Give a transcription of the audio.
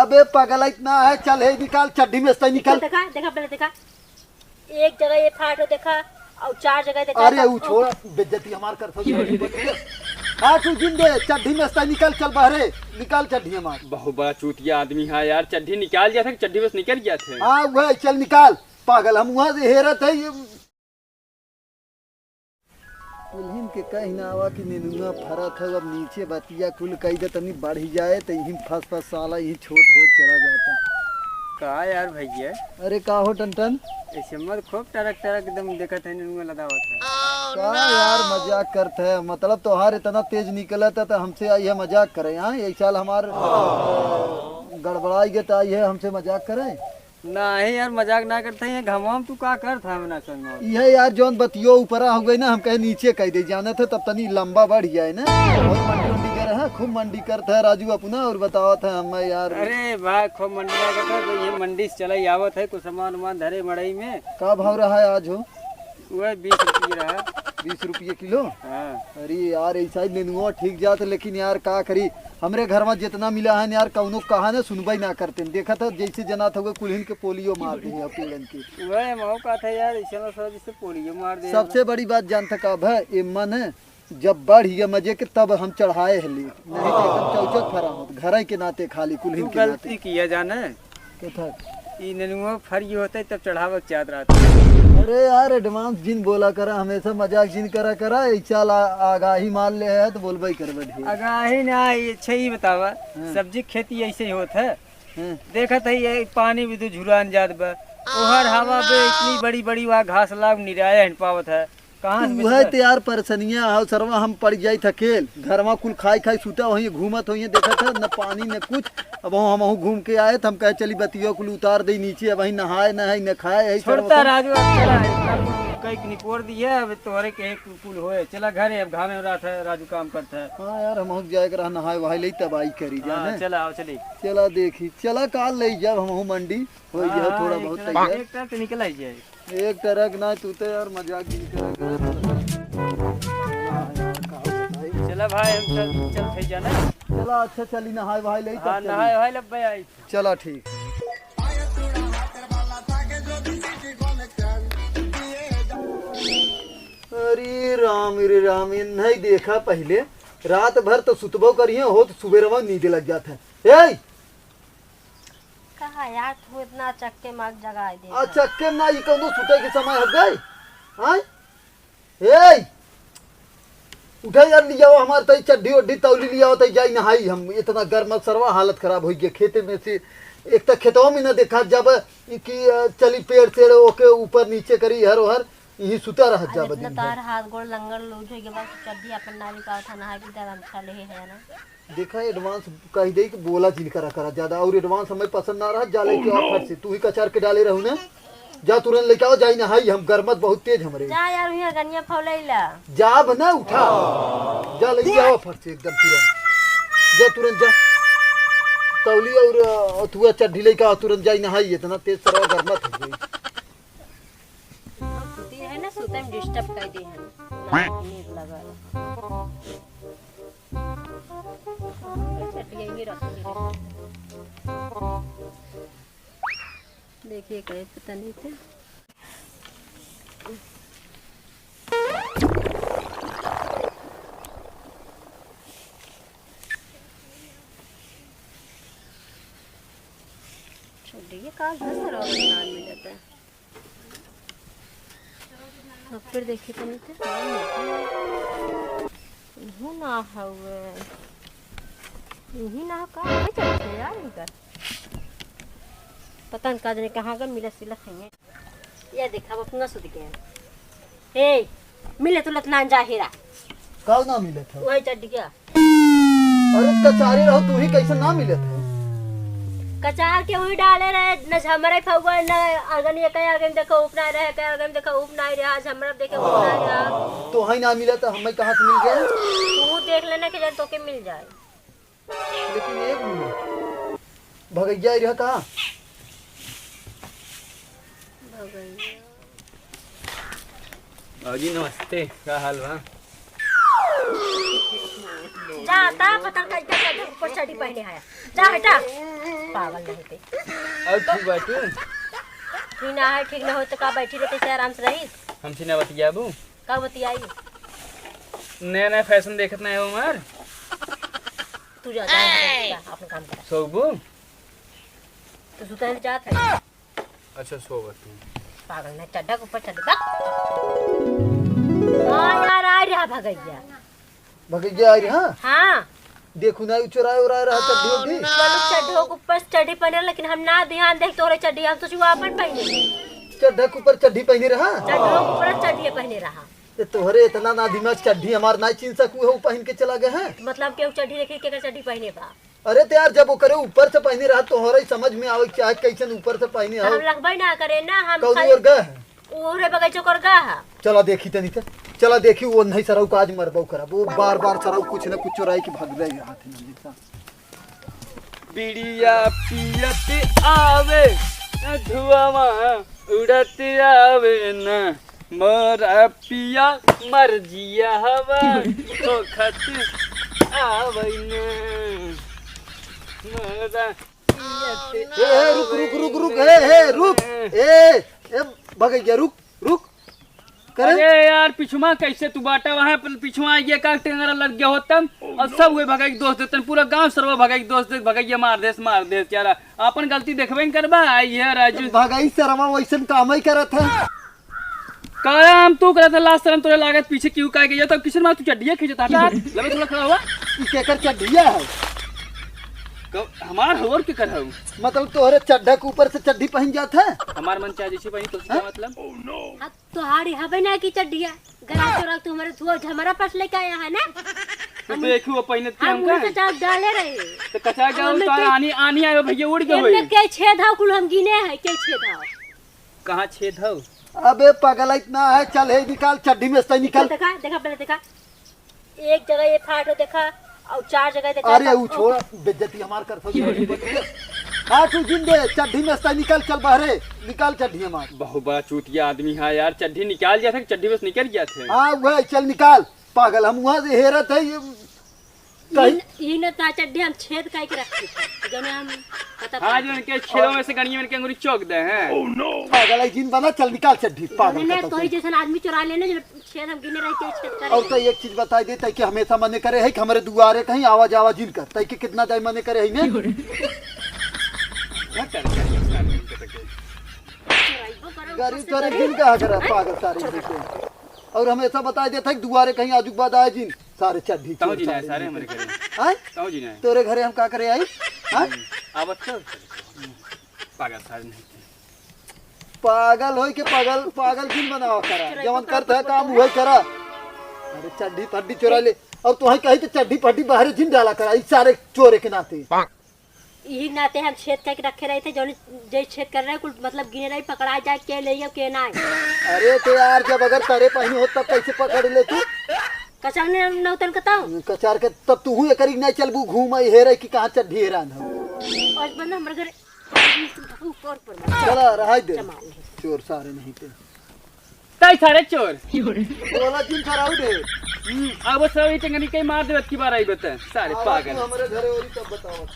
अबे पागल इतना है, चल हे निकाल चड्डी में से निकाल। देखा देखा पहले देखा, एक जगह ये फाट हो देखा और 4 जगह देखा। अरे वो छोड़, बेइज्जती हमार कर हाँ तू जिन दे चड्डी में से निकाल, चल बाहरे निकाल चड्डी हमार। बहुत बड़ा चूतिया आदमी है यार, चड्डी निकाल गया था, चड्डी बस निकल गया था। हाँ वह चल निकाल, पागल हम वहाँ से हेरत है। कुलहिन के कहीं ना आवा कि नेनुआ फरत है, अब नीचे बतिया कुल कही दे तनी बढ़ ही जाए तो यही फंस फंस साला यही छोट हो चला जाता। कहा यार भैया, अरे का हो टन ऐसे मत खूब टरक टरक एकदम देखा था, नेनुआ लदा हुआ था। का यार मजाक करते है, मतलब तोहार इतना तेज निकला था तो हमसे आई है मजाक करे। यहाँ एक साल हमार गड़बड़ाई गए तो आई है हमसे मजाक करे। नहीं यार मजाक ना करते हैं, घमाम तू का कर था ना संग। यह यार जौन बतियो ऊपरा हो गई ना, हम कहे नीचे कह दे जाने थे तब तनी लंबा बढ़ जाए ना। और मंडी उंडी कर है, खूब मंडी करता है राजू अपना, और बतावा था हमें यार। अरे भाई खूब मंडी का करता है, तो ये मंडी से चला आवत है, कुछ सामान वामान धरे मड़ई में। का भाव रहा है आज हो? वह 20 रुपये रहा। 20 रुपये किलो? हाँ। अरे यार ऐसा ही नेनुआ ठीक जात, लेकिन यार का करी, हमरे घर में जितना मिला है यार कौनो कहा ना सुनवाई ना करते। देखा था जैसे जना था वो कुलहिन के पोलियो मार दी है पेड़न की। वह मौका था यार, इसे जिससे पोलियो मार दे। सबसे बड़ी बात जानता कब है, ये मन है जब बढ़ गया मजे के तब हम चढ़ाए है ली, नहीं तो एकदम चौचक फरा हो घर के नाते खाली कुलहिन के नाते। गलती किया जाने क्या ये नेनुआ फरी होता है तब चढ़ावा चाहत रहा। अरे यार एडवांस जिन बोला करा, हमेशा मजाक जिन करा करा, चल आगाही मान ले है तो बोलबे करबे। आगाही ना अच्छा ही बतावा, सब्जी खेती ऐसे ही होता है। देखा था ये पानी भी तो झुरान जात बा, ओहर हवा पे इतनी बड़ी बड़ी वहाँ घास लाग निराया हिन पावत है, कहाँ से वह तैयार परसनिया हो सरवा हम पड़ जाई थकेल, घर में कुल खाई खाई सुता वही घूमत हो, देखा था न पानी न कुछ। अब हम घूम के आए तो हम कहे चली बतियो कुल उतार दे नीचे, अब वही नहाए न है न खाए। छोड़ता राजू कई निपोर दिया, अब तोहरे के एक कुल होए चला घरे, अब घामे रहा था राजू काम करता है। हाँ यार हम जाए कर नहाए वहाई ले तब आई करी जाने। चला आओ चली, चला देखी, चला काल ले जब हम मंडी हो जाए थोड़ा बहुत तैयार। एक ट्रक निकल आई जाए, एक ट्रक ना तू तो यार मजाक ही कर। चला भाई हम चल थे जाना। चला अच्छा चली नहाए वहाई ले। हाँ नहाए भाई लब भाई आई। चला ठीक। अरे राम रे राम, ये नहीं देखा पहले, रात भर तो सुतबो करिए हो तो सुबह नींद लग जाता है। कहा यार तू इतना चक्के मार जगा दे। अच्छा के ना ये कौन सुते के समय हो गए। हां ए उठा यार लिया हमार तई चड्डी ओड्डी तौली लिया हो तई जाई नहाई। हम इतना गर्म सरवा हालत खराब हो गई खेते में से, एक तो खेतों में ना देखा जब कि चली पेड़ से ओके ऊपर नीचे करी हर हर यही सुता रह जा बदी। तार हाथ गोड़ लंगड़ लूज हो गया, बस चड्डी अपन नारी का था नहा के दम चले है ना। देखा एडवांस कह दे कि बोला जिन करा करा ज्यादा, और एडवांस हमें पसंद ना रहा जाले के ऑफर से तू ही कचार के डाले रहू ना। जा तुरंत लेके आओ, जाई नहाई, हम गर्मत बहुत तेज हमरे। जा यार हुआ गनिया फौलैला जाब ना उठा, जा लेके आओ ऑफर से एकदम तुरंत। जा तुरंत जा तौली और तू चड्डी लेके आओ तुरंत, जाई नहाई, इतना तेज सरवा गर्मत हो गई। सुती है ना, सुते में डिस्टर्ब कर दी है ना, नींद लगा चटिया ही रख दी। देखिए कहीं पता नहीं थे। छोड़िए काल दस रोज नान मिल जाता है। अब फिर देखिए तो नहीं थे ना हुए यही ना का नहीं चलते यार इनका पता नहीं का जाने कहाँ का मिला सिला खाएंगे। ये देखा अपना सुध गया ए मिले तो लतना जाहिरा कल ना मिले था वही चड्डी क्या। अरे कचारी रहो तू ही कैसे ना मिले थे। कचार के वही डाले रहे न झमरे फगुआ न अगन ये कहीं आगे देखो उपना रहे कहीं आगे देखो उपना रहा झमरा देखे उपना रहा। तो ही ना मिला तो हमें कहाँ से मिल गया। तू देख लेना कि जब तोके मिल जाए। लेकिन एक मिनट भगैया रहा कहाँ। जी नमस्ते, क्या हाल बा। जा ता पता कैसे ऊपर चढ़ी पहने आया जा हटा पागल नहीं थे। और ठीक बाटू ठीक ना है, ठीक ना हो तो का बैठी रहते से आराम से रही। हमसे ना बतियाबू का बतियाई नया नया फैशन देखत ना है उमर तू जा अपना काम कर। सोबू तो सुता है जात है। अच्छा सोबत तू पागल ना चड्डा के ऊपर चढ़ हां यार आ रहा भगैया भगैया आ रही। हाँ हां देखू ना चुराए उराए रहा चड्डी उड्डी। बोलो चड्ढो के ऊपर चड्डी पहने लेकिन हम ना ध्यान देख तोरे चड्डी हम सोचू अपन पहने चड्ढा के ऊपर चड्डी पहने रहा। चड्ढो के ऊपर चड्डी पहने रहा। ये तोहरे इतना ना दिमाग चड्डी हमार ना चीन सकू है पहन के चला गए हैं। मतलब केहू चड्डी देखी के चड्डी पहने बा। अरे तो यार जब वो करे ऊपर से पहने रहा तोहरे ही समझ में आवे चाहे कैसे ऊपर से पहने हम हो। लगबई ना करे ना हम कौन खाली और गए ओरे बगैचो कर गा है। चला देखी तनी तो चला देखी वो नहीं सराउ का आज मरबो करा वो बार बार सराउ कुछ न कुछ चुराई के भाग जाए हाथ में जैसा। बिड़िया पियत आवे धुआं उड़त आवे ना मोरा पिया मर जिया हवा तो खत आवे ना मोरा पियत ए रुक रुक रुक रुक ए रुक ए भगैया रुक रुक करे। अरे यार पिछुआ कैसे तू बाटा वहाँ पर पिछुआ ये का टेंगरा लग गया होता और सब हुए भगाई दोस्त देते पूरा गांव सर्व भगाई दोस्त भगैया मार देस यार अपन गलती देखबे करबा आई है राजू भगाई सरवा वैसन काम ही करत है। काम तू करत है लास्ट टाइम तोरे लागत पीछे क्यों का गया तो किशन मार तू चड्डिया खींचता था लगे थोड़ा खड़ा हुआ ई केकर चड्डिया है हमार होर के करहु मतलब तोहरे चड्ढा के ऊपर से चड्डी पहन जात है। हमार मन चाहे जैसे पहनी तो क्या मतलब अब तोहारी हबे ना की चड्डिया गरा चोरा तू हमारे धुआ हमारा पास लेके आया है ना। तो देखू वो पहने थे हम हमका मुंह से चाप डाले रहे तो कचा जाओ तो आनी आनी आयो भैया उड़ गए इनमें होई के छेद हाउ कुल हम गिने है के छेद हाउ। कहां छेद हो अबे पागल इतना है चल हे निकाल चड्डी में से निकाल। देखा देखा पहले देखा एक जगह ये फाट हो देखा और 4 जगह देखा। अरे वो छोड़ बेइज्जती हमार कर हाँ तू जिन दे चड्डी में से निकाल चल बाहरे निकाल चड्डी हमार। बहुत बड़ा चूतिया आदमी है यार चड्डी निकाल गया था चड्डी बस निकल गया थे हाँ वह चल निकाल पागल हम वहाँ से हेरत है ये कहीं ये न ता चड्डी हम छेद काई के रखते थे जने हम पता हाँ जो इनके छेदों में से गणियों में इनके अंगूरी चौक दे हैं पागल है जिन बना चल निकाल चड्डी पागल ने का तो ही जैसा आदमी चुरा लेने जो छेद हम गिने रहे के छेद करे। और तो एक चीज बताई दे ताकि हमेशा मने करे है कि हमारे दुआरे कहीं आवाज आवाज जिन कर ताकि कितना टाइम मने करे है ने गरीब तोरे जिन का करा पागल सारे देखे और हमेशा बताई देता है कि दुआरे कहीं आजू बाद आए जिन सारे चड्डी ताऊ जी ना सारे हमारे घरे हैं ताऊ जी ना तेरे घरे हम का करे आई हैं अब अच्छा पागल सारे नहीं पागल होई के पागल जिन बनावा करा जवन करता है काम वही करा। अरे चड्डी पड्डी चुरा ले और तू कहीं तो चड्डी पड्डी बाहर जिन डाला करा इस सारे चोरे के नाते यही नाते हम छेद करके रखे रहे थे जो जे छेद कर रहे कुल मतलब गिने रही पकड़ा जाए के ले के ना। अरे तो यार जब अगर तारे पहनी हो तब कैसे पकड़ ले तू कचार ने नौतन कताऊ कचार के तब तू हुए करी नहीं चलबू घूम आई हेरे कि कहां चड्डी हेरान हो और बंदा हमरे घर ऊपर पर चला रहा दे चोर सारे नहीं थे ताई सारे चोर बोला जिन कराऊ दे अब सब ये टंगनी कहीं मार देवत की बार आई बता सारे पागल हमारे घरे ओरी तब बताओ